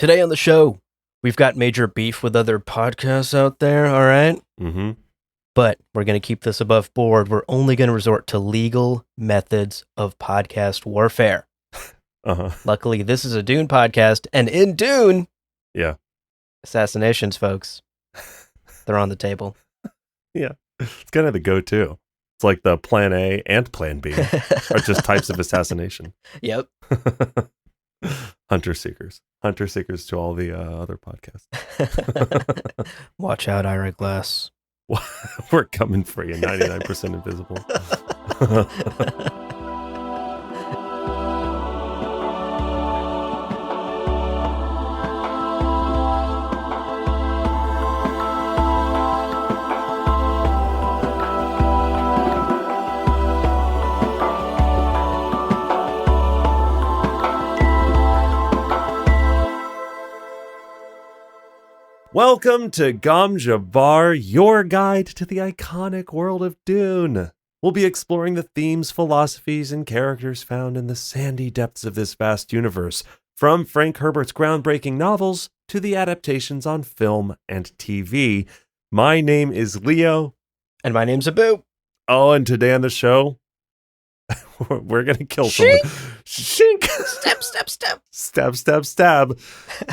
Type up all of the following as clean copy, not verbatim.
Today on the show, we've got major beef with other podcasts out there, all right? Mm-hmm. But we're going to keep this above board. We're only going to resort to legal methods of podcast warfare. Uh-huh. Luckily, this is a Dune podcast, and in Dune, Yeah. assassinations, folks. They're on the table. Yeah. It's kind of the go-to. It's like the plan A and plan B are just types of assassination. Yep. Hunter seekers to all the other podcasts. Watch out, Ira Glass. We're coming for you, 99% invisible. Welcome to Gom Jabbar, your guide to the iconic world of Dune. We'll be exploring the themes, philosophies, and characters found in the sandy depths of this vast universe, from Frank Herbert's groundbreaking novels to the adaptations on film and TV. My name is Leo. And my name's Abu. Oh, and today on the show, we're going to kill someone. Shink! Stab, stab, stab. Stab, stab, stab.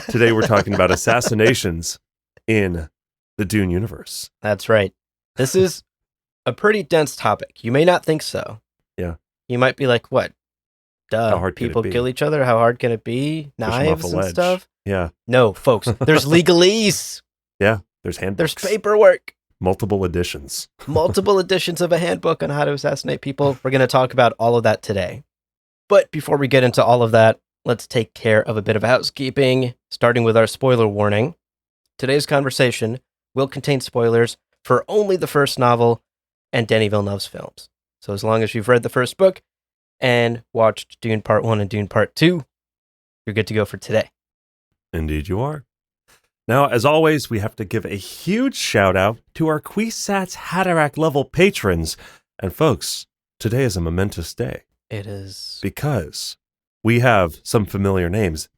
Today we're talking about assassinations in the Dune universe. That's right. This is a pretty dense topic. You may not think so. Yeah. You might be like, what? Duh. How hard can it People be? kill each other? How hard can it be? Push 'em off Knives a and ledge. stuff? Yeah. No, folks. There's legalese. Yeah. There's handbooks. There's paperwork. Multiple editions. Multiple editions of a handbook on how to assassinate people. We're going to talk about all of that today. But before we get into all of that, let's take care of a bit of housekeeping, starting with our spoiler warning. Today's conversation will contain spoilers for only the first novel and Denis Villeneuve's films. So as long as you've read the first book and watched Dune Part 1 and Dune Part 2, you're good to go for today. Indeed you are. Now, as always, we have to give a huge shout out to our Kwisatz Haderach level patrons. And folks, today is a momentous day. It is. Because we have some familiar names.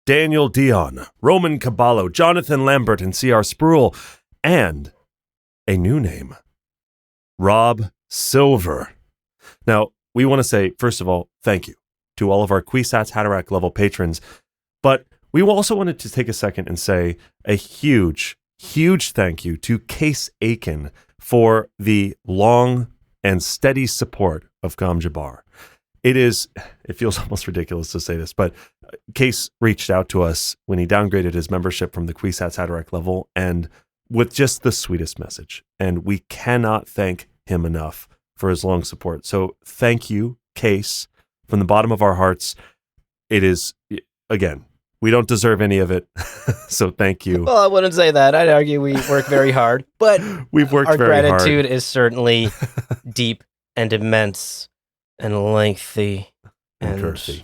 Daniel Dion, Roman Caballo, Jonathan Lambert, and C.R. Spruill. And a new name, Rob Silver. Now, we want to say, first of all, thank you to all of our Kwisatz Haderach level patrons. But we also wanted to take a second and say a huge, huge thank you to Case Aiken for the long and steady support of Gom Jabbar. It feels almost ridiculous to say this, but Case reached out to us when he downgraded his membership from the Kwisatz Haderach level and with just the sweetest message. And we cannot thank him enough for his long support. So thank you, Case, from the bottom of our hearts. It is, again, we don't deserve any of it. So thank you. Well, I wouldn't say that. I'd argue we work very hard, but We've worked our very hard. gratitude is certainly deep and immense and lengthy and girthy.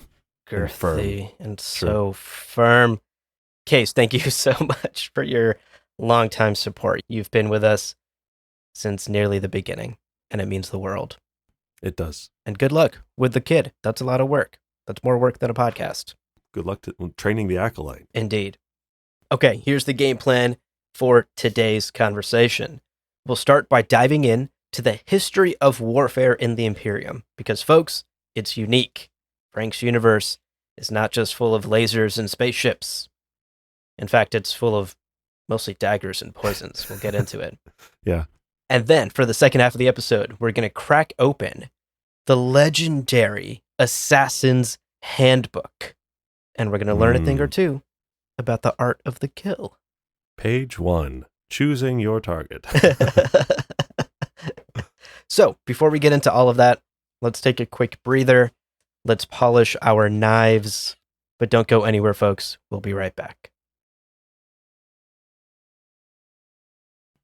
girthy and True. so firm. Case, thank you so much for your longtime support. You've been with us since nearly the beginning, and it means the world. It does. And good luck with the kid. That's a lot of work. That's more work than a podcast. Good luck to training the acolyte. Indeed. Okay, here's the game plan for today's conversation. We'll start by diving in to the history of warfare in the Imperium, because, folks, it's unique. Frank's universe is not just full of lasers and spaceships. In fact, it's full of mostly daggers and poisons. We'll get into it. Yeah. And then, for the second half of the episode, we're going to crack open the legendary Assassin's Handbook. And we're going to learn a thing or two about the art of the kill. Page 1, choosing your target. So, before we get into all of that, let's take a quick breather. Let's polish our knives. But don't go anywhere, folks. We'll be right back.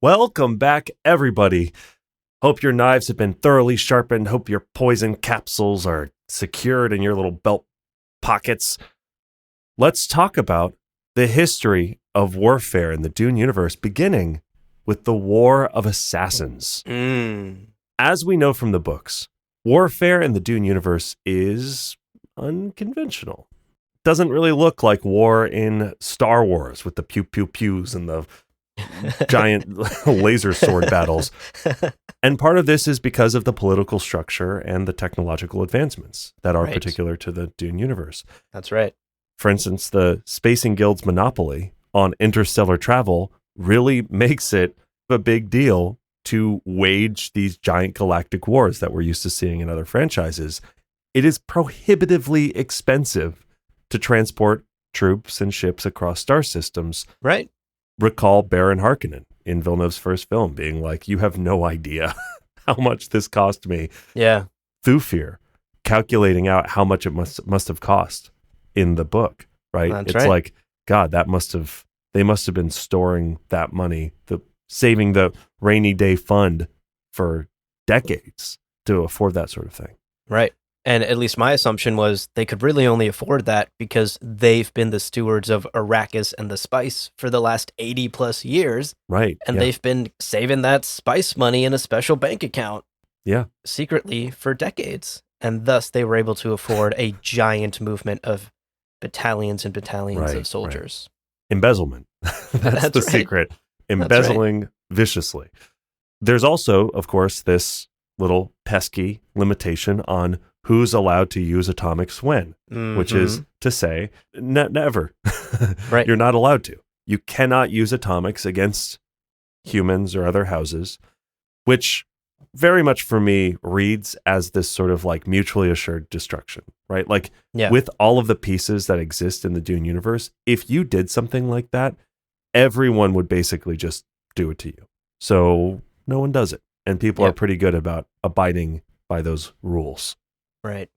Welcome back, everybody. Hope your knives have been thoroughly sharpened. Hope your poison capsules are secured in your little belt pockets. Let's talk about the history of warfare in the Dune universe, beginning with the War of Assassins. As we know from the books, warfare in the Dune universe is unconventional. doesn't really look like war in Star Wars with the pew pew pews and the giant laser sword battles. And part of this is because of the political structure and the technological advancements that are Right. particular to the Dune universe. That's right. For instance, the Spacing Guild's monopoly on interstellar travel really makes it a big deal to wage these giant galactic wars that we're used to seeing in other franchises. It is prohibitively expensive to transport troops and ships across star systems. Right. Recall Baron Harkonnen in Villeneuve's first film being like, you have no idea how much this cost me. Yeah. Thufir calculating out how much it must have cost in the book, right? That's it's right. like, God, they must have been storing that money, saving the rainy day fund for decades to afford that sort of thing. Right. And at least my assumption was they could really only afford that because they've been the stewards of Arrakis and the spice for the last 80 plus years. Right. And yeah. they've been saving that spice money in a special bank account. Yeah. Secretly for decades. And thus they were able to afford a giant movement of battalions and battalions of soldiers. Embezzlement. That's the right. secret. Embezzling viciously. There's also, of course, this little pesky limitation on who's allowed to use atomics when, which is to say, never. Right. You're not allowed to. You cannot use atomics against humans or other houses, which very much for me reads as this sort of like mutually assured destruction, right? Like with all of the pieces that exist in the Dune universe, if you did something like that, everyone would basically just do it to you. So no one does it. And people are pretty good about abiding by those rules. Right.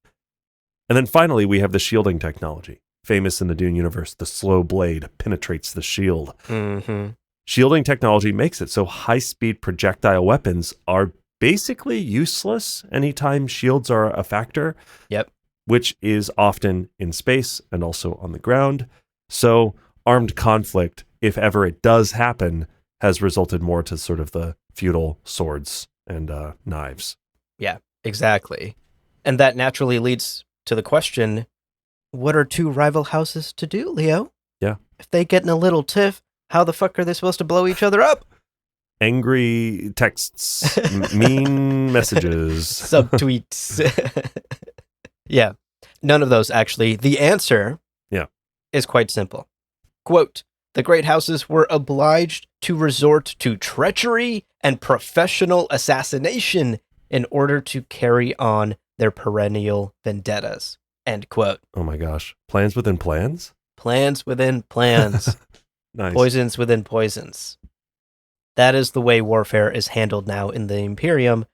And then finally, we have the shielding technology. Famous in the Dune universe, the slow blade penetrates the shield. Mm-hmm. Shielding technology makes it so high-speed projectile weapons are basically useless anytime shields are a factor. Yep. Which is often in space and also on the ground. So armed conflict, if ever it does happen, has resulted more to sort of the feudal swords and knives. Yeah, exactly. And that naturally leads to the question, what are two rival houses to do, Leo? Yeah. If they get in a little tiff, how the fuck are they supposed to blow each other up? Angry texts, mean messages. Subtweets. Yeah. None of those, actually. The answer is quite simple. Quote, the great houses were obliged to resort to treachery and professional assassination in order to carry on their perennial vendettas. End quote. Oh my gosh. Plans within plans? Plans within plans. Nice. Poisons within poisons. That is the way warfare is handled now in the Imperium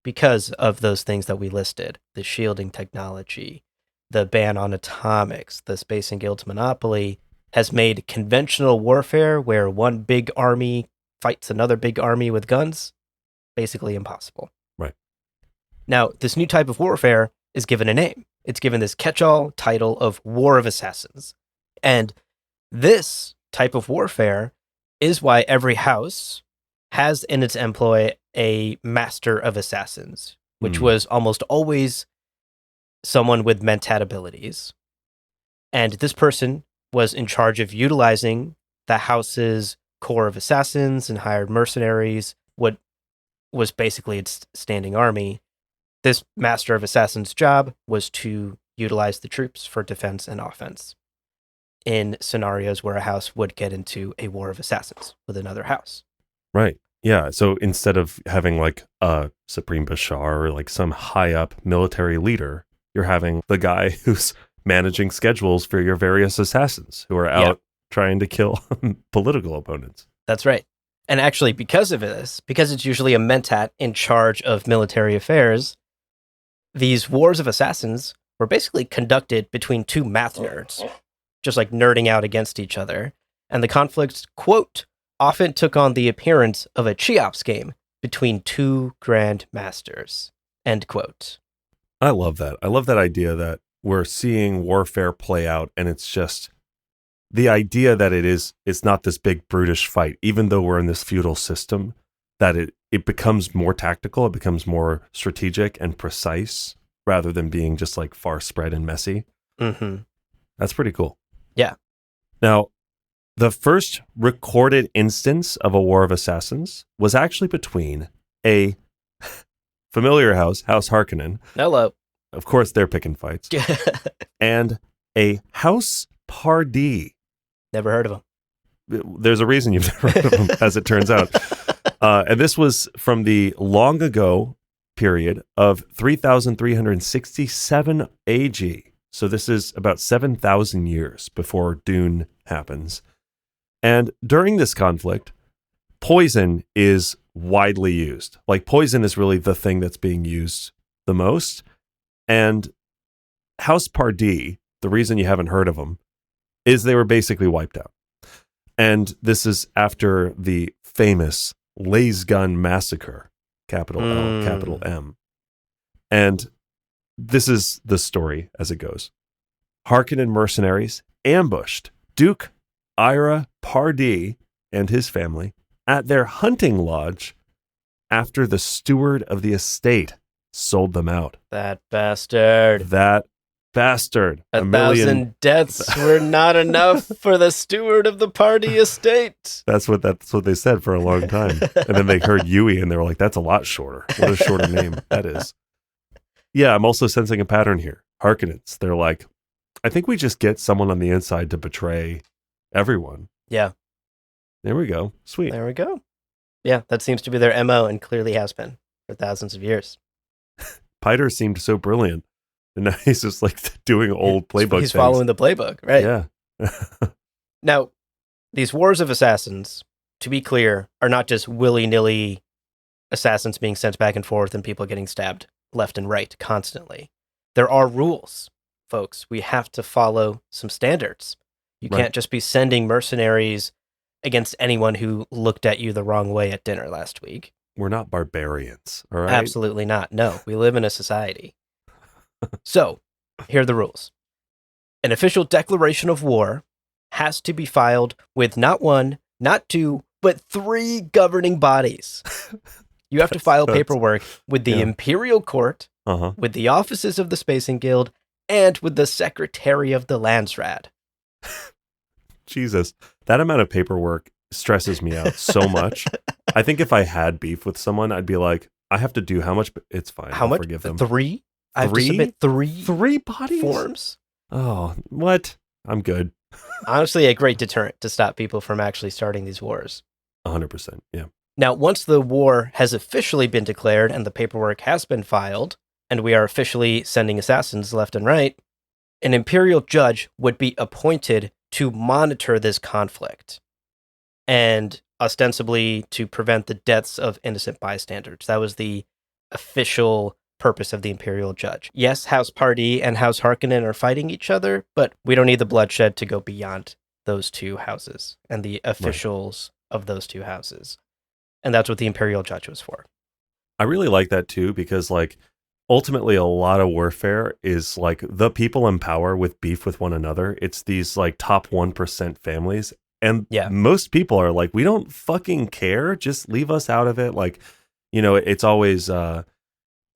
because of those things that we listed. The shielding technology, the ban on atomics, the Spacing Guild's monopoly has made conventional warfare where one big army fights another big army with guns basically impossible. Right. Now, this new type of warfare is given a name. It's given this catch-all title of War of Assassins. And this type of warfare is why every house has in its employ a master of assassins, which was almost always someone with mentat abilities. And this person was in charge of utilizing the house's core of assassins and hired mercenaries, what was basically its standing army. This master of assassins' job was to utilize the troops for defense and offense in scenarios where a house would get into a war of assassins with another house. Right. Yeah. So instead of having like a Supreme Bashar or like some high up military leader, you're having the guy who's managing schedules for your various assassins who are out trying to kill political opponents. That's right. And actually, because of this, because it's usually a mentat in charge of military affairs, these wars of assassins were basically conducted between two math nerds, just like nerding out against each other. And the conflict, quote, often took on the appearance of a Cheops game between two grand masters, end quote. I love that. I love that idea that we're seeing warfare play out, and it's just the idea that it's not this big brutish fight, even though we're in this feudal system, that it becomes more tactical, it becomes more strategic and precise rather than being just like far spread and messy. Mm-hmm. That's pretty cool. Yeah. Now, the first recorded instance of a war of assassins was actually between a familiar house, House Harkonnen. Hello. Of course, they're picking fights. And a House Pardee. Never heard of him. There's a reason you've never heard of them, as it turns out. And this was from the long ago period of 3,367 AG. So this is about 7,000 years before Dune happens. And during this conflict, poison is widely used. Like, poison is really the thing that's being used the most. And House Pardee, the reason you haven't heard of them, is they were basically wiped out. And this is after the famous Lays Gun Massacre, capital L, capital M. And this is the story as it goes. Harkonnen mercenaries ambushed Duke Ira Pardee and his family at their hunting lodge after the steward of the estate sold them out. That bastard. That bastard. A thousand deaths were not enough for the steward of the Pardee estate. That's what they said for a long time. And then they heard Yui and they were like, that's a lot shorter. What a shorter name that is. Yeah, I'm also sensing a pattern here. Harkonnens, they're like, I think we just get someone on the inside to betray everyone. Yeah. There we go. Sweet. There we go. Yeah, that seems to be their MO and clearly has been for thousands of years. Piter seemed so brilliant. And now he's just like doing old playbook He's things. following the playbook, right? Yeah. Now, these wars of assassins, to be clear, are not just willy-nilly assassins being sent back and forth and people getting stabbed left and right constantly. There are rules, folks. We have to follow some standards. You can't just be sending mercenaries against anyone who looked at you the wrong way at dinner last week. We're not barbarians, all right? Absolutely not. No, we live in a society. So, here are the rules. An official declaration of war has to be filed with not one, not two, but 3 governing bodies. You have to file paperwork with the Imperial Court, with the offices of the Spacing Guild, and with the Secretary of the Landsraad. Jesus, that amount of paperwork stresses me out so much. I think if I had beef with someone, I'd be like, I have to do how much? It's fine. How much? Forgive them. 3? I have to submit 3 bodies? forms? Oh, what? I'm good. Honestly, a great deterrent to stop people from actually starting these wars. 100%, yeah. Now, once the war has officially been declared and the paperwork has been filed, and we are officially sending assassins left and right, an imperial judge would be appointed to monitor this conflict and ostensibly to prevent the deaths of innocent bystanders. That was the official purpose of the imperial judge. Yes, House Pardee and House Harkonnen are fighting each other, but we don't need the bloodshed to go beyond those 2 houses and the officials of those 2 houses. And that's what the imperial judge was for. I really like that too, because like ultimately a lot of warfare is like the people in power with beef with one another. It's these like top 1% families. And most people are like, we don't fucking care. Just leave us out of it. Like, you know, it's always, it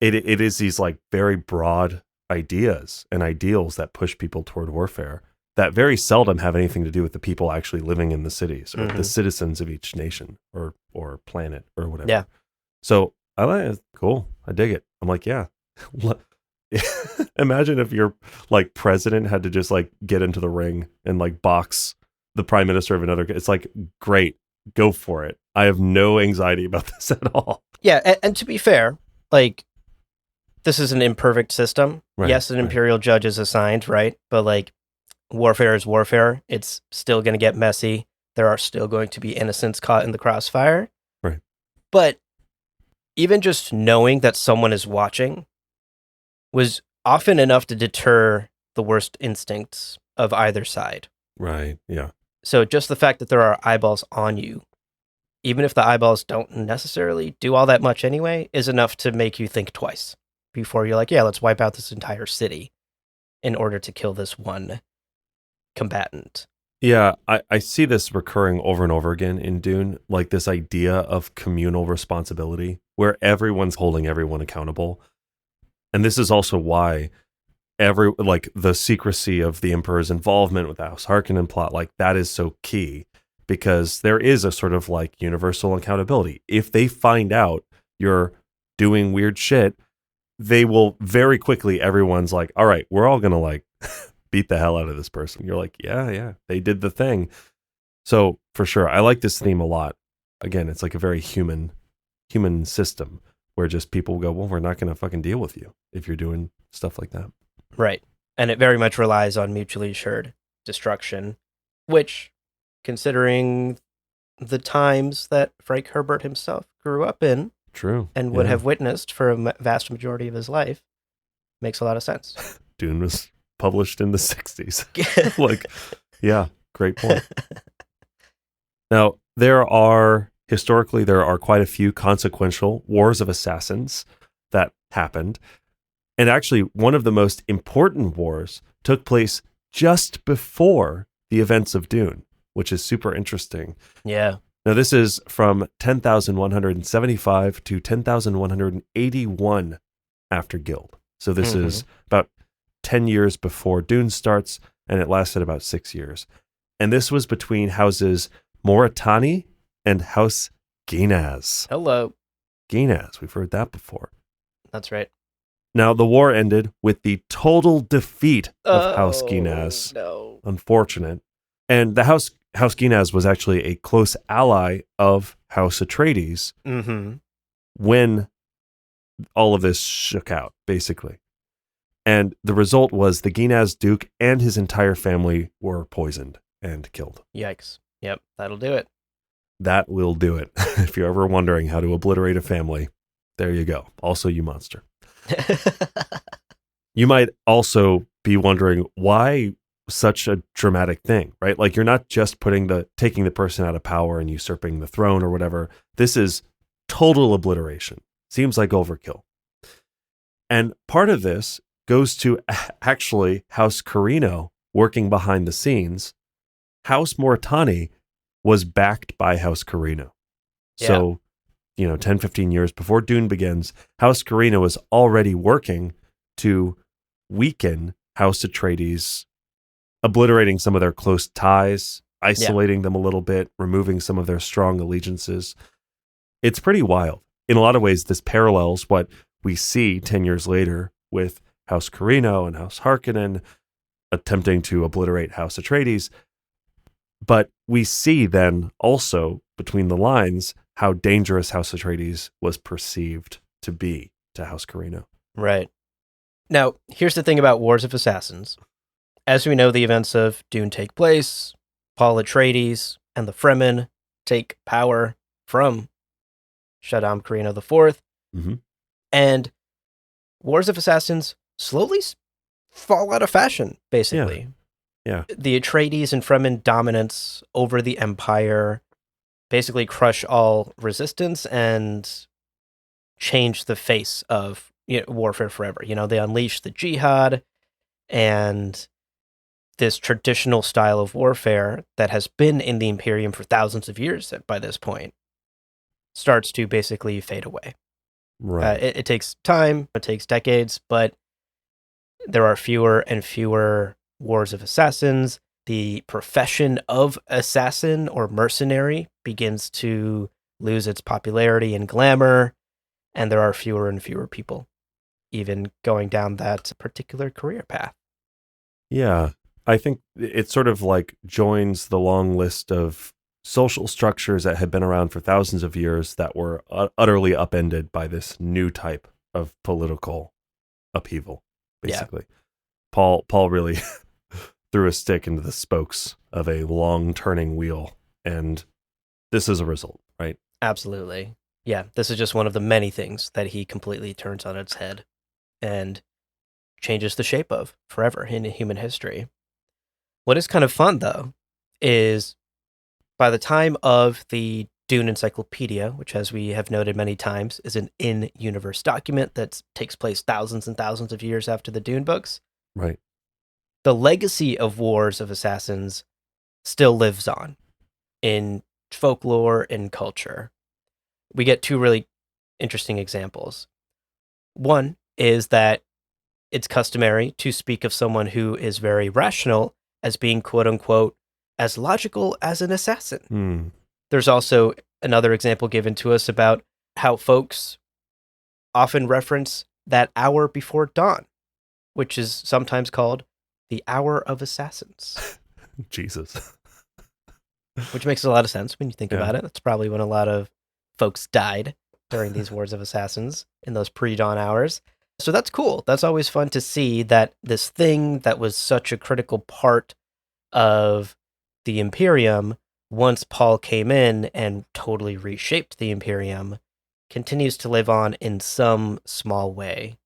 is these like very broad ideas and ideals that push people toward warfare that very seldom have anything to do with the people actually living in the cities or the citizens of each nation or planet or whatever. Yeah. So I like it. Cool. I dig it. I'm like, yeah. Imagine if your like president had to just like get into the ring and like box the prime minister of another. It's like, great, go for it. I have no anxiety about this at all. Yeah. And to be fair, like, this is an imperfect system. Right, yes, an imperial judge is assigned, right? But like, warfare is warfare. It's still going to get messy. There are still going to be innocents caught in the crossfire. Right. But even just knowing that someone is watching was often enough to deter the worst instincts of either side. Right. Yeah. So just the fact that there are eyeballs on you, even if the eyeballs don't necessarily do all that much anyway, is enough to make you think twice before you're like, yeah, let's wipe out this entire city in order to kill this one combatant. Yeah, I see this recurring over and over again in Dune, like this idea of communal responsibility where everyone's holding everyone accountable. And this is also why like the secrecy of the Emperor's involvement with the House Harkonnen plot, like that is so key because there is a sort of like universal accountability. If they find out you're doing weird shit, they will very quickly, everyone's like, all right, we're all gonna like beat the hell out of this person. You're like, yeah, they did the thing. So for sure, I like this theme a lot. Again, it's like a very human system where just people go, well, we're not gonna fucking deal with you if you're doing stuff like that. Right. And it very much relies on mutually assured destruction, which, considering the times that Frank Herbert himself grew up in True. and would have witnessed for a vast majority of his life, makes a lot of sense. Dune was published in the 60s. Like, yeah, great point. Now, historically, there are quite a few consequential wars of assassins that happened. And actually, one of the most important wars took place just before the events of Dune, which is super interesting. Yeah. Now, this is from 10,175 to 10,181 after Guild. So this is about 10 years before Dune starts, and it lasted about 6 years. And this was between houses Moritani and House Ginaz. Hello. Ginaz, we've heard that before. That's right. Now, the war ended with the total defeat of House Ginaz. No. Unfortunate. And the House Ginaz was actually a close ally of House Atreides when all of this shook out, basically. And the result was the Ginaz Duke and his entire family were poisoned and killed. Yikes. Yep, that'll do it. That will do it. If you're ever wondering how to obliterate a family, there you go. Also, you monster. You might also be wondering why such a dramatic thing, right? Like you're not just taking the person out of power and usurping the throne or whatever. This is total obliteration. Seems like overkill. And part of this goes to actually House Carino working behind the scenes. House Moritani was backed by House Carino. So, 10, 15 years before Dune begins, House Carino was already working to weaken House Atreides, obliterating some of their close ties, isolating them a little bit, removing some of their strong allegiances. It's pretty wild. In a lot of ways, this parallels what we see 10 years later with House Carino and House Harkonnen attempting to obliterate House Atreides. But we see then also between the lines how dangerous House Atreides was perceived to be to House Carino. Right. Now, here's the thing about Wars of Assassins. As we know, the events of Dune take place, Paul Atreides and the Fremen take power from Shaddam Carino IV, and Wars of Assassins slowly fall out of fashion, basically. Yeah. The Atreides and Fremen dominance over the Empire basically crush all resistance and change the face of warfare forever. They unleash the jihad and this traditional style of warfare that has been in the Imperium for thousands of years by this point starts to basically fade away. Right. It takes time, it takes decades, but there are fewer and fewer wars of assassins. The profession of assassin or mercenary begins to lose its popularity and glamour, and there are fewer and fewer people even going down that particular career path. Yeah, I think it sort of like joins the long list of social structures that had been around for thousands of years that were utterly upended by this new type of political upheaval, basically. Yeah. Paul really threw a stick into the spokes of a long turning wheel, and this is a result, right? Absolutely. Yeah, this is just one of the many things that he completely turns on its head and changes the shape of forever in human history. What is kind of fun, though, is by the time of the Dune Encyclopedia, which, as we have noted many times, is an in-universe document that takes place thousands and thousands of years after the Dune books. Right. The legacy of Wars of Assassins still lives on in folklore and culture. We get two really interesting examples. One is that it's customary to speak of someone who is very rational as being quote unquote as logical as an assassin. Hmm. There's also another example given to us about how folks often reference that hour before dawn, which is sometimes called the hour of assassins, Jesus. which makes a lot of sense when you think Yeah. about it. That's probably when a lot of folks died during these wars of assassins in those pre-dawn hours. So that's cool. That's always fun to see that this thing that was such a critical part of the Imperium, once Paul came in and totally reshaped the Imperium, continues to live on in some small way,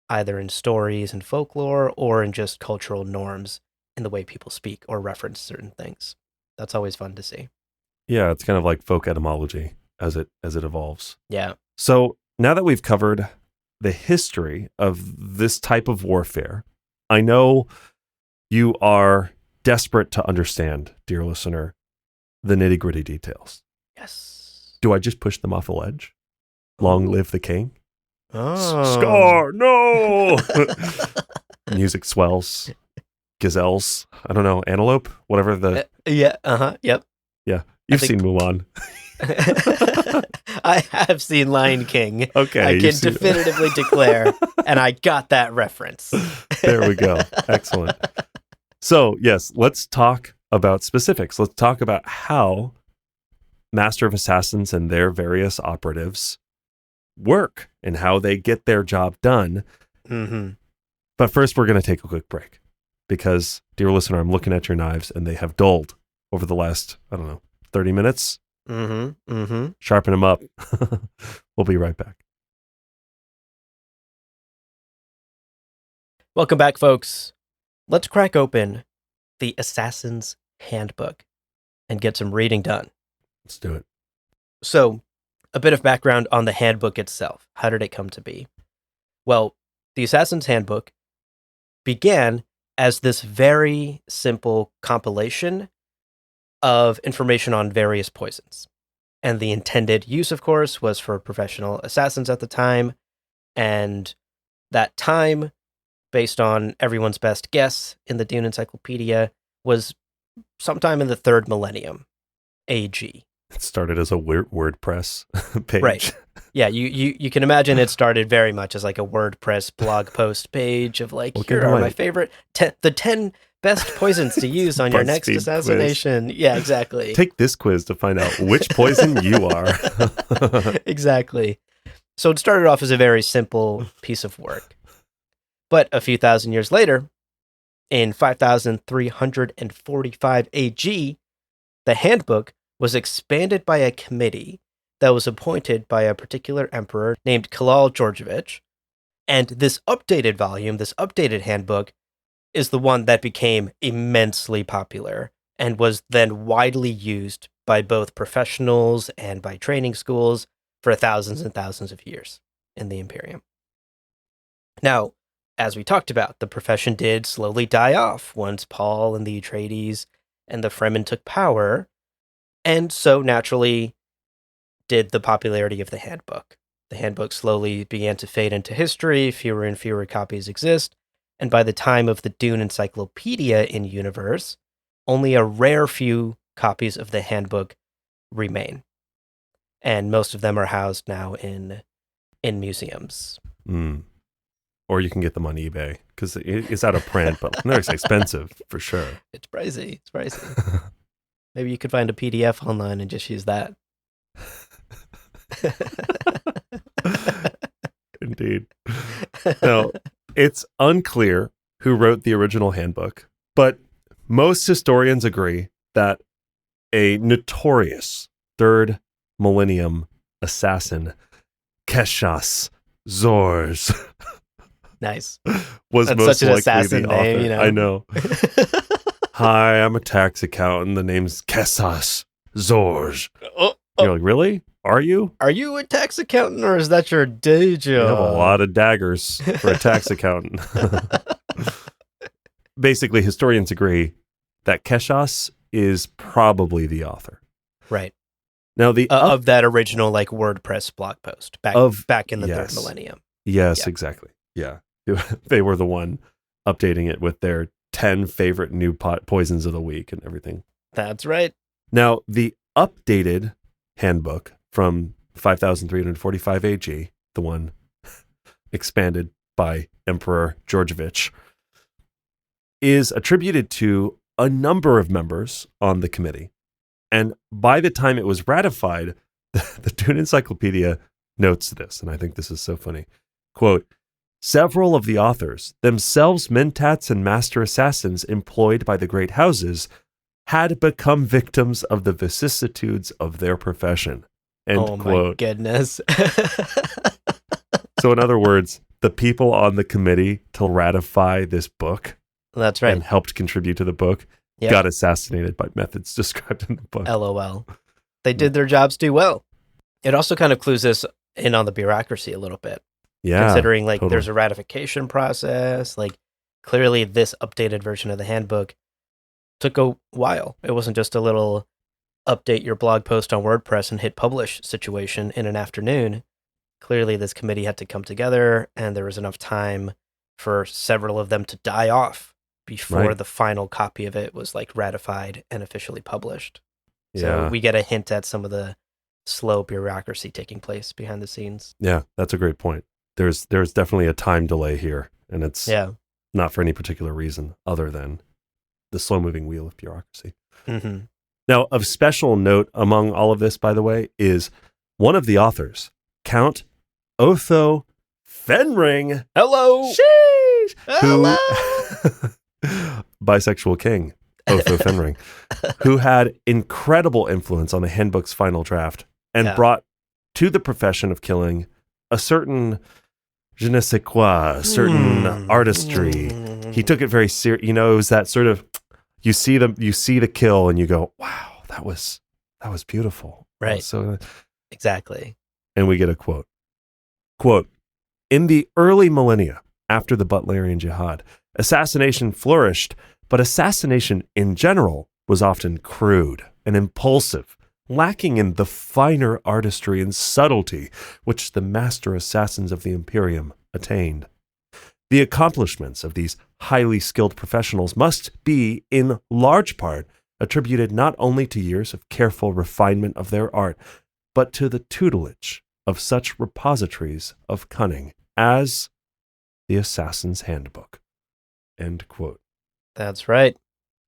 either in stories and folklore or in just cultural norms in the way people speak or reference certain things. That's always fun to see. Yeah, it's kind of like folk etymology as it evolves. Yeah. So now that we've covered the history of this type of warfare, I know you are desperate to understand, dear listener, the nitty-gritty details. Yes. Do I just push them off a ledge? Long Ooh. live the king? Oh. Scar, no! Music swells. Gazelles. I don't know. Antelope? Whatever the... Yeah. Yep. Yeah. You've seen Mulan. I have seen Lion King. Okay. I can definitively declare, and I got that reference. There we go. Excellent. So, yes, let's talk about specifics. Let's talk about how Master of Assassins and their various operatives work and how they get their job done. Mm-hmm. But first, we're going to take a quick break because, dear listener, I'm looking at your knives and they have dulled over the last, 30 minutes. Mm-hmm. Mm-hmm. Sharpen them up. We'll be right back. Welcome back, folks. Let's crack open the Assassin's Handbook and get some reading done. Let's do it. So, a bit of background on the handbook itself. How did it come to be? Well, the Assassin's Handbook began as this very simple compilation of information on various poisons. And the intended use, of course, was for professional assassins at the time. And that time, based on everyone's best guess in the Dune Encyclopedia, was sometime in the 3rd millennium AG. It started as a WordPress page. Right. Yeah, you can imagine it started very much as like a WordPress blog post page of like, here are my favorite, the 10 best poisons to use on your next assassination. Quiz. Yeah, exactly. Take this quiz to find out which poison you are. Exactly. So it started off as a very simple piece of work. But a few thousand years later, in 5345 AG, the handbook was expanded by a committee that was appointed by a particular emperor named Kalal Georgievich. And this updated volume, this updated handbook, is the one that became immensely popular and was then widely used by both professionals and by training schools for thousands and thousands of years in the Imperium. Now, as we talked about, the profession did slowly die off once Paul and the Atreides and the Fremen took power, and so naturally did the popularity of the handbook. The handbook slowly began to fade into history, fewer and fewer copies exist, and by the time of the Dune Encyclopedia in universe, only a rare few copies of the handbook remain. And most of them are housed now in museums. Mm. Or you can get them on eBay because it's out of print, but they're expensive for sure. It's pricey. It's pricey. Maybe you could find a PDF online and just use that. Indeed. Now, it's unclear who wrote the original handbook, but most historians agree that a notorious 3rd millennium assassin, Keshas Zorz, nice, was That's most such an likely assassin the author. name, you know? I know. Hi, I'm a tax accountant. The name's Keshas Zorz. You're like, really? Are you? Are you a tax accountant or is that your day job? You have a lot of daggers for a tax accountant. Basically, historians agree that Keshas is probably the author. Right. Now, the of that original like WordPress blog post back in the 3rd millennium. Yes, Yeah. exactly. Yeah. They were the one updating it with their 10 favorite new poisons of the week and everything. That's right. Now, the updated handbook from 5345 AG, the one expanded by Emperor Georgievich, is attributed to a number of members on the committee. And by the time it was ratified, the Dune Encyclopedia notes this, and I think this is so funny. Quote, several of the authors, themselves mentats and master assassins employed by the great houses, had become victims of the vicissitudes of their profession. End oh quote. My goodness. So in other words, the people on the committee to ratify this book That's right. and helped contribute to the book got assassinated by methods described in the book. LOL. They did their jobs too well. It also kind of clues us in on the bureaucracy a little bit. Yeah. Considering like totally. there's a ratification process, like clearly this updated version of the handbook took a while. It wasn't just a little update your blog post on WordPress and hit publish situation in an afternoon. Clearly this committee had to come together and there was enough time for several of them to die off before the final copy of it was like ratified and officially published. So we get a hint at some of the slow bureaucracy taking place behind the scenes. Yeah, that's a great point. There's definitely a time delay here, and it's not for any particular reason other than the slow-moving wheel of bureaucracy. Mm-hmm. Now, of special note among all of this, by the way, is one of the authors, Count Otho Fenring. Hello! Sheesh! Hello! Bisexual king, Otho Fenring, who had incredible influence on the handbook's final draft and brought to the profession of killing a certain je ne sais quoi, a certain artistry. He took it very serious. You know, it was that sort of, you see the kill and you go, wow, that was beautiful. Right. So exactly. And we get a quote. Quote, in the early millennia after the Butlerian Jihad, assassination flourished, but assassination in general was often crude and impulsive, lacking in the finer artistry and subtlety which the master assassins of the Imperium attained. The accomplishments of these highly skilled professionals must be, in large part, attributed not only to years of careful refinement of their art, but to the tutelage of such repositories of cunning as the Assassin's Handbook. End quote. That's right.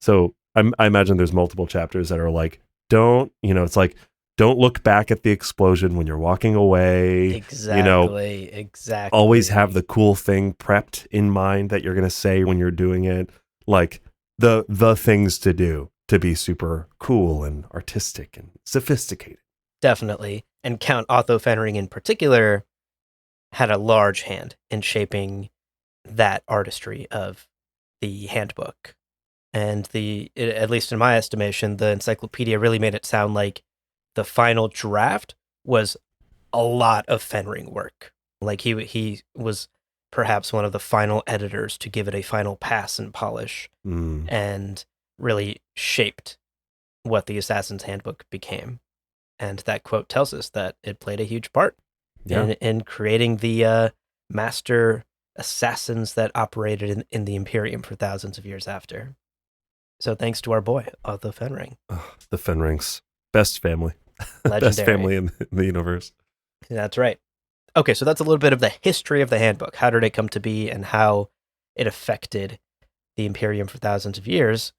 So I imagine there's multiple chapters that are like, don't look back at the explosion when you're walking away. Exactly. Exactly. Always have the cool thing prepped in mind that you're going to say when you're doing it. Like the things to do to be super cool and artistic and sophisticated. Definitely. And Count Otho Fenring in particular had a large hand in shaping that artistry of the handbook. And at least in my estimation, the encyclopedia really made it sound like the final draft was a lot of Fenring work. Like he was perhaps one of the final editors to give it a final pass and polish, and really shaped what the Assassin's Handbook became. And that quote tells us that it played a huge part in creating the master assassins that operated in the Imperium for thousands of years after. So thanks to our boy, Otho Fenring. Oh, the Fenrings. Best family. Legendary. Best family in the universe. That's right. Okay, so that's a little bit of the history of the handbook. How did it come to be and how it affected the Imperium for thousands of years?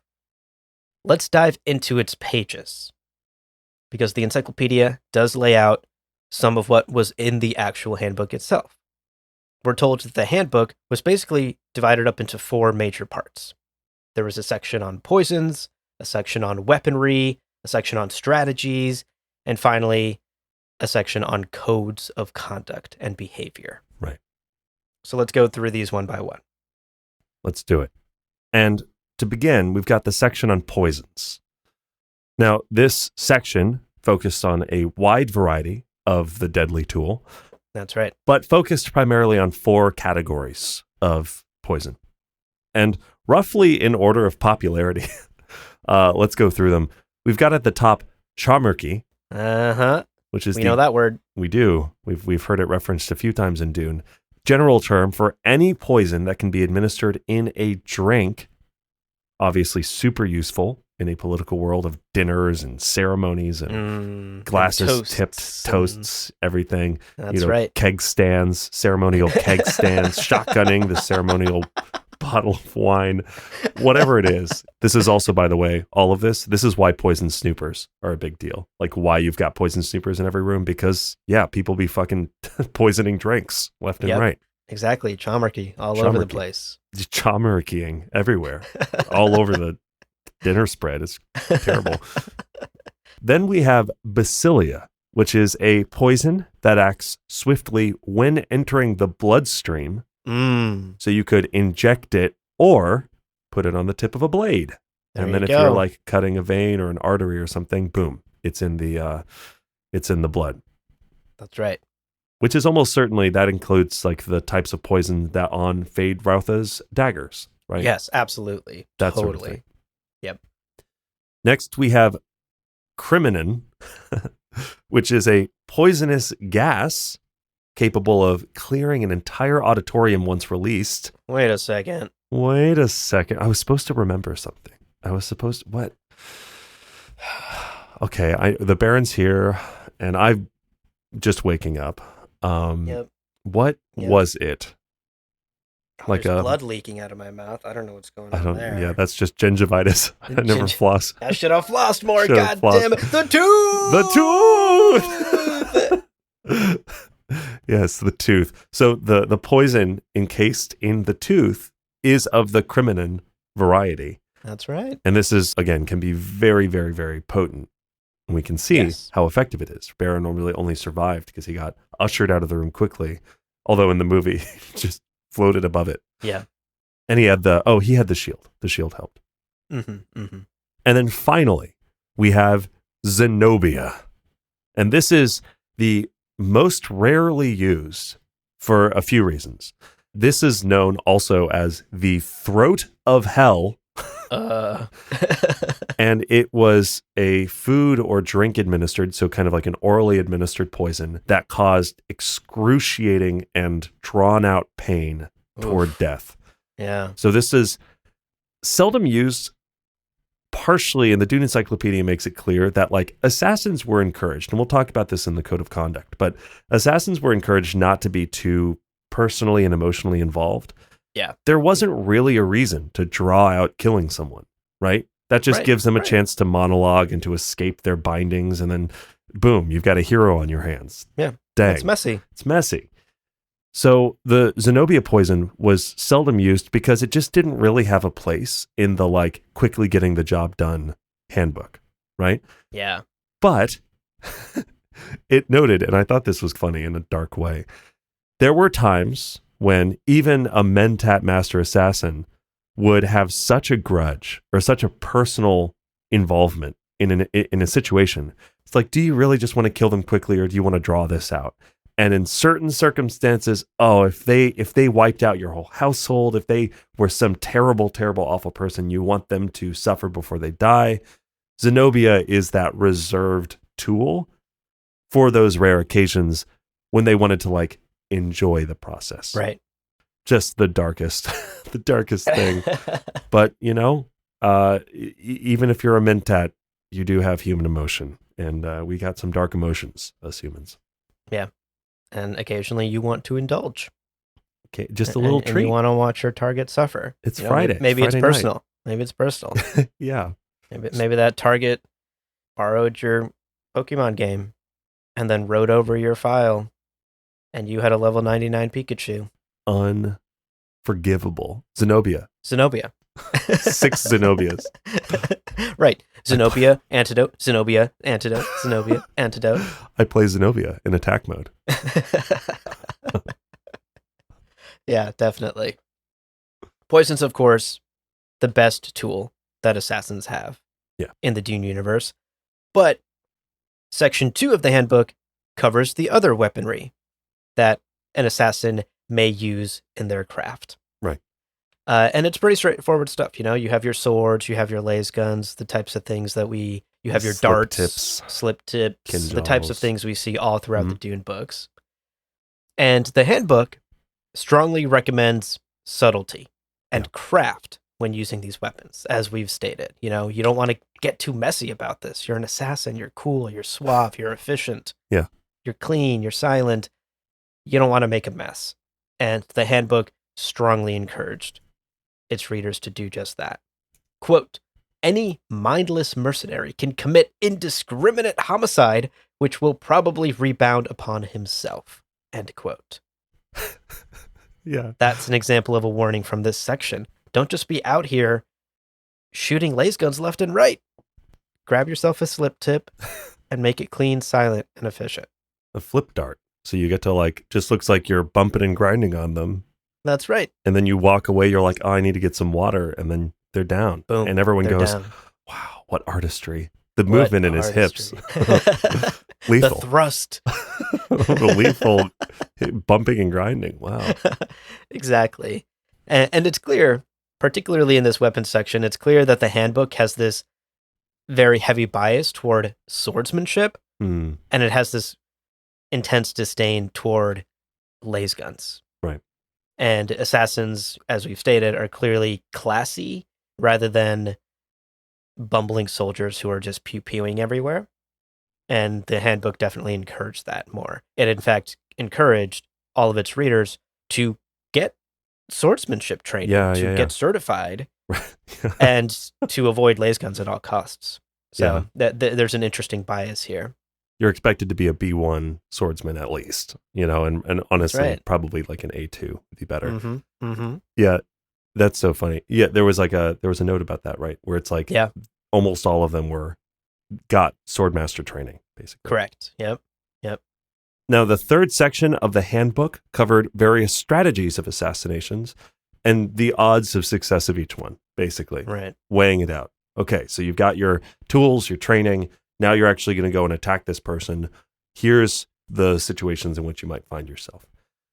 Let's dive into its pages, because the encyclopedia does lay out some of what was in the actual handbook itself. We're told that the handbook was basically divided up into 4 major parts. There was a section on poisons, a section on weaponry, a section on strategies, and finally, a section on codes of conduct and behavior. Right. So let's go through these one by one. Let's do it. And to begin, we've got the section on poisons. Now, this section focused on a wide variety of the deadly tool. That's right. But focused primarily on 4 categories of poison. And roughly in order of popularity, let's go through them. We've got at the top Charmerky. Uh-huh. Which is we know that word. We do. We've heard it referenced a few times in Dune. general term for any poison that can be administered in a drink. Obviously super useful in a political world of dinners and ceremonies and glasses, and tipped toasts, everything. That's right. Keg stands, ceremonial keg stands, shotgunning the ceremonial bottle of wine, whatever it is. This is also, by the way, all of this is why poison snoopers are a big deal. Like why you've got poison snoopers in every room, because people be fucking poisoning drinks left and right. Exactly. Chomarchy all over the place. Chomarchying everywhere, all over the dinner spread. It's terrible. Then we have basilia, which is a poison that acts swiftly when entering the bloodstream. So you could inject it or put it on the tip of a blade. And then if you're like cutting a vein or an artery or something, boom, it's in the blood. That's right. Which is almost certainly, that includes like the types of poison that on Feyd-Rautha's daggers, right? Yes, absolutely. That totally. Sort of thing. Yep. Next, we have criminin, which is a poisonous gas capable of clearing an entire auditorium once released. Wait a second. I was supposed to remember something. What? Okay, the Baron's here, and I'm just waking up. What was it? Like blood leaking out of my mouth. I don't know what's going on there. Yeah, that's just gingivitis. I never floss. I should have flossed more. God damn it! The tooth. Yes, the tooth. So the poison encased in the tooth is of the criminin variety. That's right. And this is, again, can be very, very, very potent. And we can see how effective it is. Baron only survived because he got ushered out of the room quickly. Although in the movie, he just floated above it. Yeah. And he had the shield. The shield helped. Mm-hmm. And then finally, we have Zenobia. And this is the most rarely used for a few reasons. This is known also as the throat of hell. And it was a food or drink administered, so kind of like an orally administered poison that caused excruciating and drawn out pain toward death. Yeah. So this is seldom used, partially, and the Dune Encyclopedia makes it clear that like assassins were encouraged, and we'll talk about this in the Code of Conduct, but assassins were encouraged not to be too personally and emotionally involved. Yeah. There wasn't really a reason to draw out killing someone, right? That just gives them a chance to monologue and to escape their bindings, and then boom, you've got a hero on your hands. Yeah. Dang. It's messy. So the Zenobia poison was seldom used because it just didn't really have a place in the like quickly getting the job done handbook, right? Yeah. But it noted, and I thought this was funny in a dark way, there were times when even a Mentat master assassin would have such a grudge or such a personal involvement in a situation. It's like, do you really just want to kill them quickly, or do you want to draw this out? And in certain circumstances, if they wiped out your whole household, if they were some terrible, terrible, awful person, you want them to suffer before they die. Zenobia is that reserved tool for those rare occasions when they wanted to like enjoy the process. Right. Just the darkest thing. But, even if you're a Mentat, you do have human emotion. And we got some dark emotions as humans. Yeah. And occasionally you want to indulge. Okay, just a little treat. And you want to watch your target suffer. It's Friday. Maybe Friday it's personal. Night. Maybe it's personal. Yeah. Maybe that target borrowed your Pokemon game and then wrote over your file, and you had a level 99 Pikachu. Unforgivable. Zenobia. 6 Zenobias. Right. Zenobia, antidote, Zenobia, antidote, Zenobia, antidote. I play Zenobia in attack mode. Yeah, definitely. Poison's, of course, the best tool that assassins have in the Dune universe. But Section 2 of the handbook covers the other weaponry that an assassin may use in their craft. Right. And it's pretty straightforward stuff. You have your swords, you have your laser guns, the types of things that you have your darts, slip tips, the types of things we see all throughout the Dune books. And the handbook strongly recommends subtlety and Yeah. craft when using these weapons, as we've stated. You know, you don't want to get too messy about this. You're an assassin, you're cool, you're suave, you're efficient. Yeah. You're clean, you're silent. You don't want to make a mess. And the handbook strongly encouraged its readers to do just that. Quote, any mindless mercenary can commit indiscriminate homicide, which will probably rebound upon himself. End quote. Yeah. That's an example of a warning from this section. Don't just be out here shooting laser guns left and right. Grab yourself a slip tip and make it clean, silent, and efficient. A flip dart. So you get to like, just looks like you're bumping and grinding on them. That's right. And then you walk away, you're like, oh, I need to get some water. And then they're down. Boom. And everyone They're goes, down. wow, what artistry. The movement in his hips. The Lethal. thrust. The lethal bumping and grinding. Wow. Exactly. And it's clear, particularly in this weapons section, it's clear that the handbook has this very heavy bias toward swordsmanship. Mm. And it has this intense disdain toward laser guns. Right. And assassins, as we've stated, are clearly classy rather than bumbling soldiers who are just pew-pewing everywhere. And the handbook definitely encouraged that more. It, in fact, encouraged all of its readers to get swordsmanship training, get certified, and to avoid laser guns at all costs. So there's an interesting bias here. You're expected to be a B1 swordsman at least, you know, and honestly, probably like an A2 would be better. Mm-hmm. Mm-hmm. Yeah, that's so funny. Yeah, there was a note about that, right? Where it's like, almost all of them got swordmaster training, basically. Correct. Yep. Now, the third section of the handbook covered various strategies of assassinations and the odds of success of each one, basically. Right. Weighing it out. Okay, so you've got your tools, your training. Now you're actually going to go and attack this person. Here's the situations in which you might find yourself.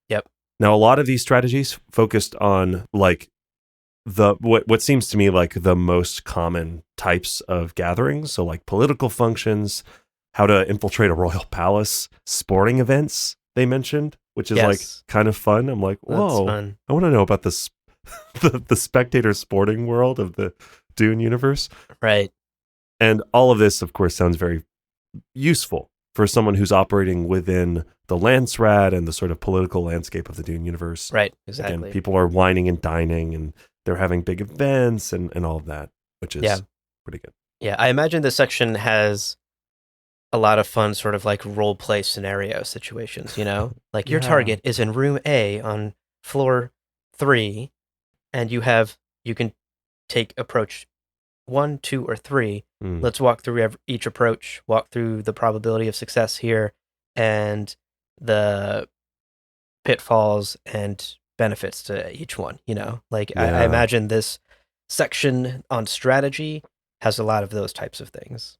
Yep. Now, a lot of these strategies focused on like what seems to me like the most common types of gatherings. So like political functions, how to infiltrate a royal palace, sporting events they mentioned, which is like kind of fun. I'm like, whoa, I want to know about this, the spectator sporting world of the Dune universe. Right. And all of this, of course, sounds very useful for someone who's operating within the Landsrat and the sort of political landscape of the Dune universe. Right, exactly. Again, people are whining and dining and they're having big events and all of that, which is pretty good. Yeah, I imagine this section has a lot of fun sort of like role play scenario situations, you know? Like your target is in room A on floor 3, and you can take approach 1, 2, or 3. Let's walk through each approach, walk through the probability of success here, and the pitfalls and benefits to each one, you know? Like I imagine this section on strategy has a lot of those types of things.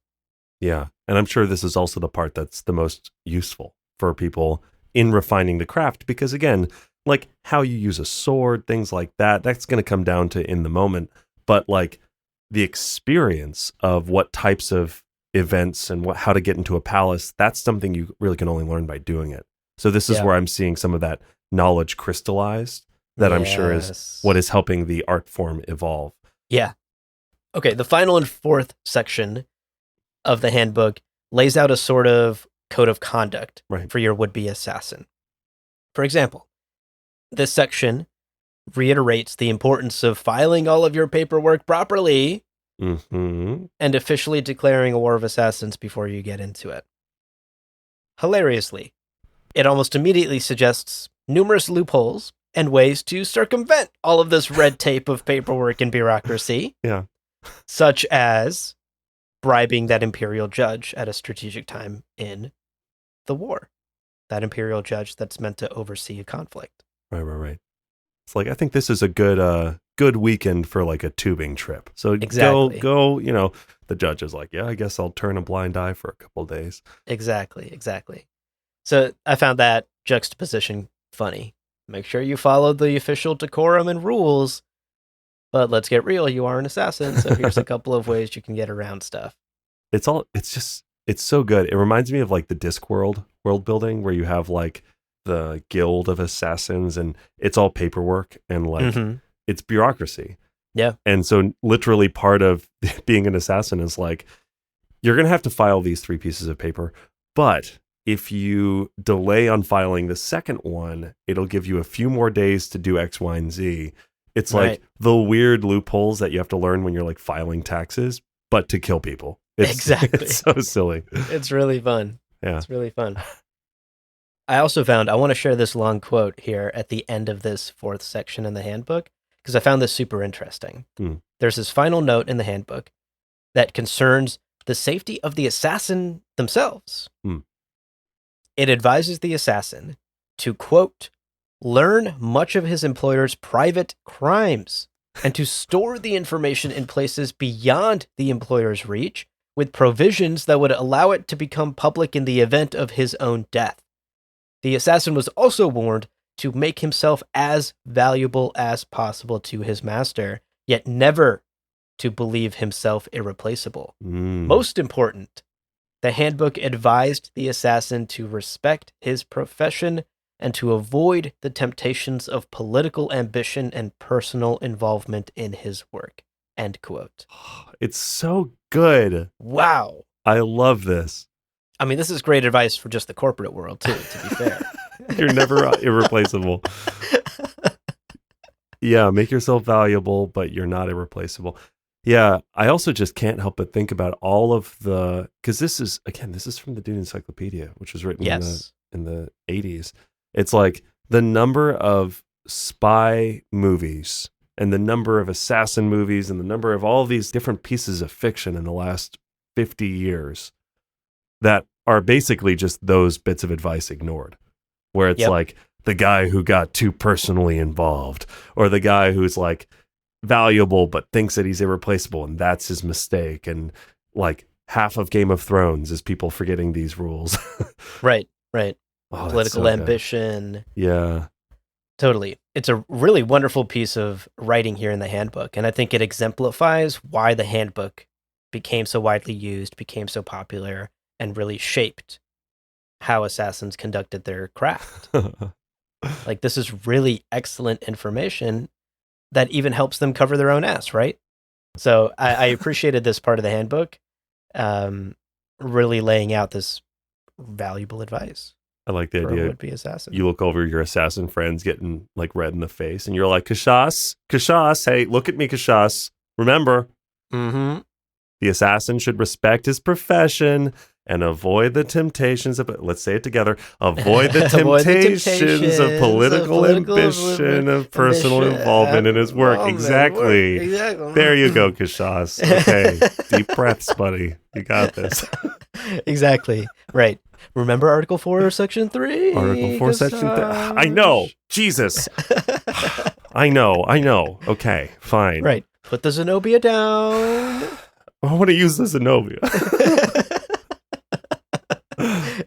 Yeah, and I'm sure this is also the part that's the most useful for people in refining the craft, because again, like how you use a sword, things like that, that's going to come down to in the moment. But like the experience of what types of events and how to get into a palace, that's something you really can only learn by doing it. So this is where I'm seeing some of that knowledge crystallized that I'm sure is what is helping the art form evolve. Yeah. Okay, the final and fourth section of the handbook lays out a sort of code of conduct for your would-be assassin. For example, this section reiterates the importance of filing all of your paperwork properly and officially declaring a war of assassins before you get into it. Hilariously, it almost immediately suggests numerous loopholes and ways to circumvent all of this red tape of paperwork and bureaucracy. Yeah. Such as bribing that imperial judge at a strategic time in the war. That imperial judge that's meant to oversee a conflict. Right. It's like, I think this is a good weekend for like a tubing trip. So go, you know, the judge is like, yeah, I guess I'll turn a blind eye for a couple of days. Exactly. So I found that juxtaposition funny. Make sure you follow the official decorum and rules, but let's get real, you are an assassin, so here's a couple of ways you can get around stuff. It's so good. It reminds me of like the Discworld world building where you have like the guild of assassins, and it's all paperwork and like it's bureaucracy. Yeah. And so literally part of being an assassin is like, you're going to have to file these 3 pieces of paper, but if you delay on filing the second one, it'll give you a few more days to do X, Y, and Z. It's like the weird loopholes that you have to learn when you're like filing taxes, but to kill people. Exactly. It's so silly. It's really fun. Yeah. It's really fun. I also found, I want to share this long quote here at the end of this 4th section in the handbook, because I found this super interesting. There's this final note in the handbook that concerns the safety of the assassin themselves. It advises the assassin to, quote, learn much of his employer's private crimes and to store the information in places beyond the employer's reach with provisions that would allow it to become public in the event of his own death. The assassin was also warned to make himself as valuable as possible to his master, yet never to believe himself irreplaceable. Most important, the handbook advised the assassin to respect his profession and to avoid the temptations of political ambition and personal involvement in his work. End quote. It's so good. Wow. I love this. I mean, this is great advice for just the corporate world, too, to be fair. You're never irreplaceable. Yeah, make yourself valuable, but you're not irreplaceable. Yeah, I also just can't help but think about all of the, because this is from the Dune Encyclopedia, which was written in the 80s. It's like the number of spy movies and the number of assassin movies and the number of all these different pieces of fiction in the last 50 years that are basically just those bits of advice ignored, where it's like the guy who got too personally involved, or the guy who's like valuable but thinks that he's irreplaceable and that's his mistake. And like half of Game of Thrones is people forgetting these rules. Right. Oh, Political ambition. Yeah. Totally. It's a really wonderful piece of writing here in the handbook, and I think it exemplifies why the handbook became so widely used, became so popular, and really shaped how assassins conducted their craft. Like, this is really excellent information that even helps them cover their own ass, right? So I appreciated this part of the handbook, really laying out this valuable advice. I like the for idea. A would-be assassin. You look over your assassin friends getting like red in the face, and you're like, Kashas, hey, look at me, Kashas. Remember, the assassin should respect his profession and avoid the temptations of, let's say it together, avoid the temptations of political ambition, of personal involvement in his work. Exactly. There you go, Kashas. Okay. Deep breaths, buddy. You got this. Exactly. Right. Remember Article 4, Section 3? Article 4, Section 3. I know. Jesus. I know. Okay, fine. Right. Put the Zenobia down. I want to use the Zenobia.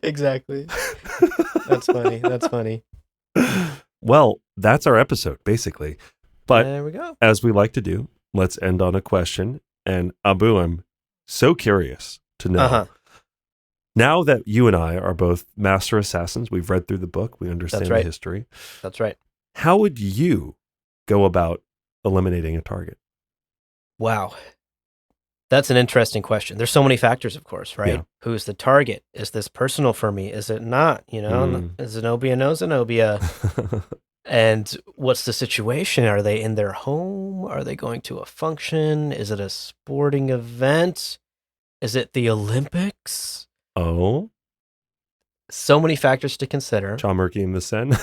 Exactly. That's funny. Well, that's our episode, basically. But there we go. As we like to do, let's end on a question. And Abu, I'm so curious to know. Now that you and I are both master assassins, we've read through the book, we understand the history. That's right. How would you go about eliminating a target? Wow. That's an interesting question. There's so many factors, of course, right? Yeah. Who's the target? Is this personal for me? Is it not? You know, Zenobia, no Zenobia. And what's the situation? Are they in their home? Are they going to a function? Is it a sporting event? Is it the Olympics? Oh. So many factors to consider. Chalmurky and the Seine.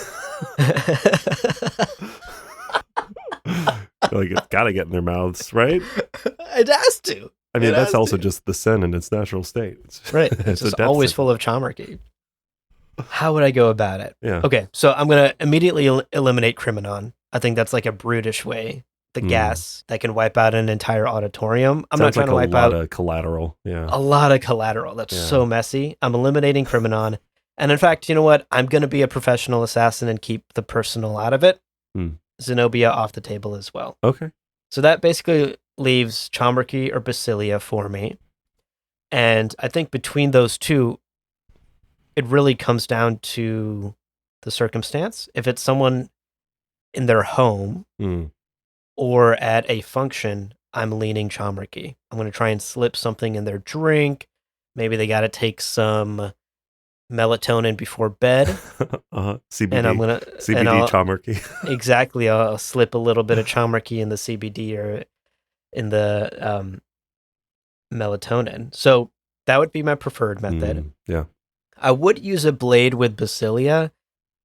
Like, it's got to get in their mouths, right? It has to. I mean, that's also just the Seine in its natural state. Right. It's just always full of Chalmurky. How would I go about it? Yeah. Okay, so I'm going to immediately eliminate Criminon. I think that's like a brutish way. The gas that can wipe out an entire auditorium. I'm not trying to wipe out a lot of collateral. Yeah. A lot of collateral. That's so messy. I'm eliminating Criminon. And in fact, you know what? I'm going to be a professional assassin and keep the personal out of it. Zenobia off the table as well. Okay. So that basically leaves Chalmurky or Basilia for me. And I think between those two, it really comes down to the circumstance. If it's someone in their home Mm. or at a function, I'm leaning Chamraki. I'm going to try and slip something in their drink. Maybe they got to take some melatonin before bed, and I'm CBD. gonna and CBD I'll Chamurki. exactly I'll slip a little bit of Chamraki in the CBD or in the melatonin. So that would be my preferred method. Yeah. I would use a blade with Basilia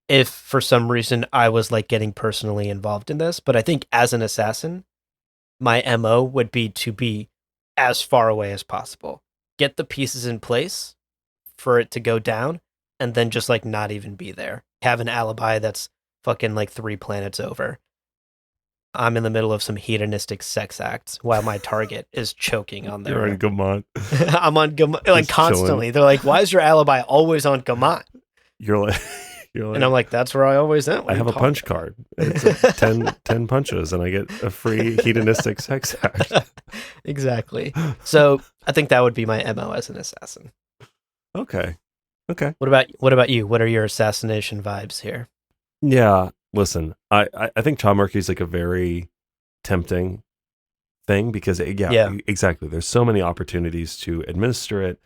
if for some reason I was like getting personally involved in this, but I think as an assassin, my MO would be to be as far away as possible. Get the pieces in place for it to go down and then just like not even be there. Have an alibi that's fucking like 3 planets over. I'm in the middle of some hedonistic sex acts while my target is choking on You're in their. Gamont. I'm on like Just constantly. chilling. They're like, "Why is your alibi always on Gamont?" You're like, And I'm like, "That's where I always am." What I are you have a talking punch card. It's a 10 punches, and I get a free hedonistic sex act. Exactly. So I think that would be my MO as an assassin. Okay. What about you? What are your assassination vibes here? Yeah. Listen, I think Chamurki is like a very tempting thing because, Yeah. exactly. There's so many opportunities to administer it.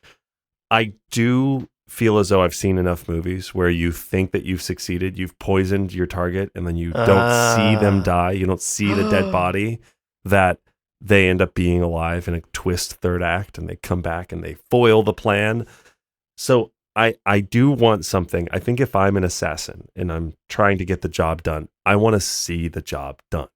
I do feel as though I've seen enough movies where you think that you've succeeded, you've poisoned your target, and then you don't see them die. You don't see the dead body, that they end up being alive in a twist third act, and they come back and they foil the plan. So I do want something. I think if I'm an assassin and I'm trying to get the job done, I want to see the job done.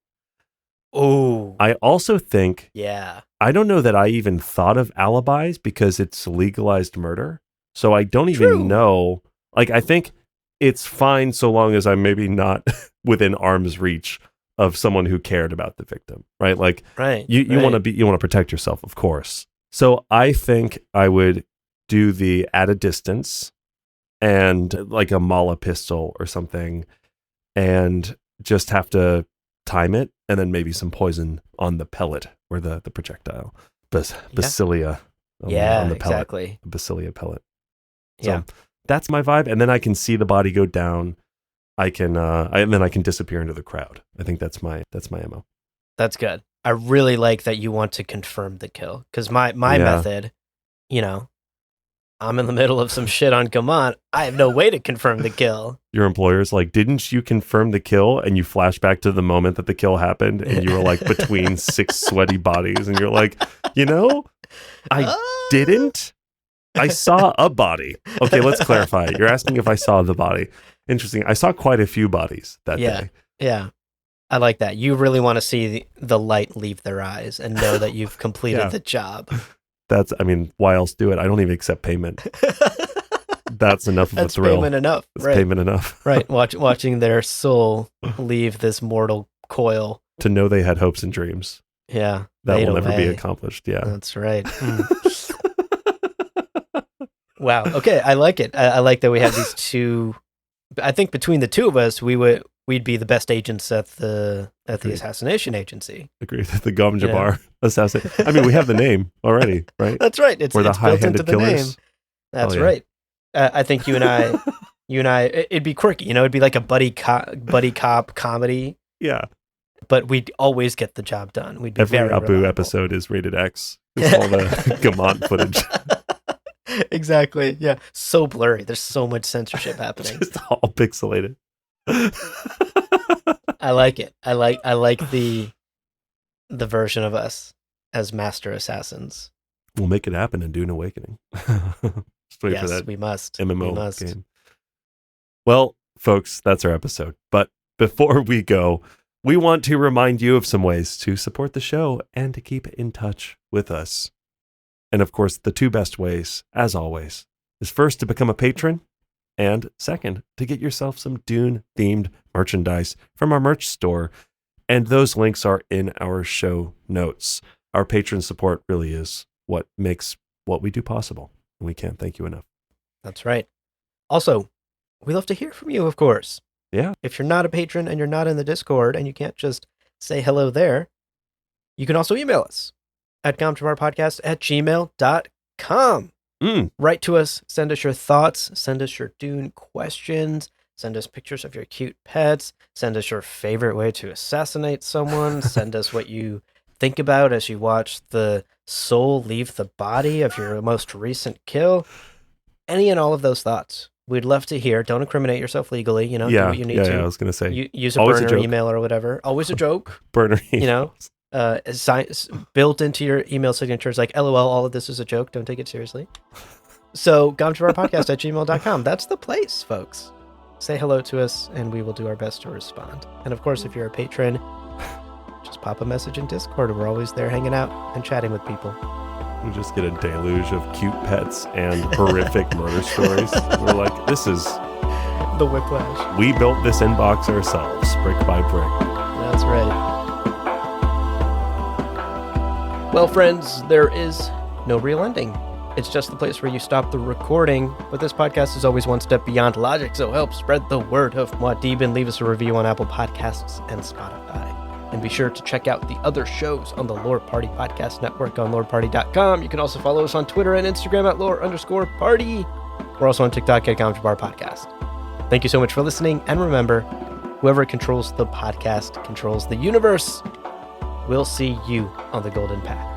Oh, I also think, yeah. I don't know that I even thought of alibis because it's legalized murder. So I don't even True. know. Like, I think it's fine so long as I'm maybe not within arm's reach of someone who cared about the victim, right? Like, Right. you want to protect yourself, of course. So I think I would do the at a distance and like a Mala pistol or something, and just have to time it, and then maybe some poison on the pellet or the projectile. Basilia on the pellet. Exactly. Basilia pellet. So Yeah. that's my vibe. And then I can see the body go down. I can and then I can disappear into the crowd. I think that's my MO. That's good. I really like that you want to confirm the kill because my method, I'm in the middle of some shit on Gamont. I have no way to confirm the kill. Your employer's like, didn't you confirm the kill? And you flash back to the moment that the kill happened, and you were like between 6 sweaty bodies, and you're like, I didn't. I saw a body. Okay, let's clarify. You're asking if I saw the body. Interesting. I saw quite a few bodies that day. Yeah. I like that. You really want to see the light leave their eyes and know that you've completed the job. Why else do it? I don't even accept payment. That's enough of a thrill. Payment enough. That's payment enough. Right. Watching their soul leave this mortal coil. To know they had hopes and dreams. Yeah. That will never be accomplished. Yeah. That's right. Wow. Okay. I like it. I like that we have these two. I think between the two of us, we'd be the best agents at the assassination agency. Agreed. The Gom Jabbar assassin. We have the name already, right? That's right. We're the high-handed killers. Name. That's right. I think you and I, it'd be quirky. It'd be like a buddy cop comedy. Yeah. But we'd always get the job done. We'd be every very Abu reliable. Episode is rated X. It's all the Gamont footage. Exactly. Yeah. So blurry. There's so much censorship happening. Just all pixelated. I like it. I like the version of us as master assassins. We'll make it happen in Dune Awakening. Just wait for that. We must. MMO game. Well, folks, that's our episode. But before we go, we want to remind you of some ways to support the show and to keep in touch with us. And of course, the two best ways, as always, is first to become a patron, and second, to get yourself some Dune-themed merchandise from our merch store. And those links are in our show notes. Our patron support really is what makes what we do possible, and we can't thank you enough. That's right. Also, we love to hear from you, of course. Yeah. If you're not a patron and you're not in the Discord and you can't just say hello there, you can also email us at gomjabarpodcast@gmail.com. Write to us, send us your thoughts, send us your Dune questions, Send us pictures of your cute pets. Send us your favorite way to assassinate someone. Send us what you think about as you watch the soul leave the body of your most recent kill. Any and all of those thoughts. We'd love to hear. Don't incriminate yourself legally. Do what you need to. I was going to say. Use a Always a burner joke. email or whatever. Always a joke. Burner email. Built into your email signatures like LOL, all of this is a joke. Don't take it seriously. So gomjabarpodcast@gmail.com. That's the place, folks. Say hello to us and we will do our best to respond. And of course, if you're a patron, just pop a message in Discord. We're always there hanging out and chatting with people. We just get a deluge of cute pets and horrific murder stories. We're like, this is... The whiplash. We built this inbox ourselves, brick by brick. That's right. Well, friends, there is no real ending. It's just the place where you stop the recording. But this podcast is always one step beyond logic, so help spread the word of Muad'Dib and leave us a review on Apple Podcasts and Spotify. And be sure to check out the other shows on the Lore Party Podcast Network on loreparty.com. You can also follow us on Twitter and Instagram at lore_party. We're also on TikTok at Gomjabar Podcast. Thank you so much for listening. And remember, whoever controls the podcast controls the universe. We'll see you on the golden path.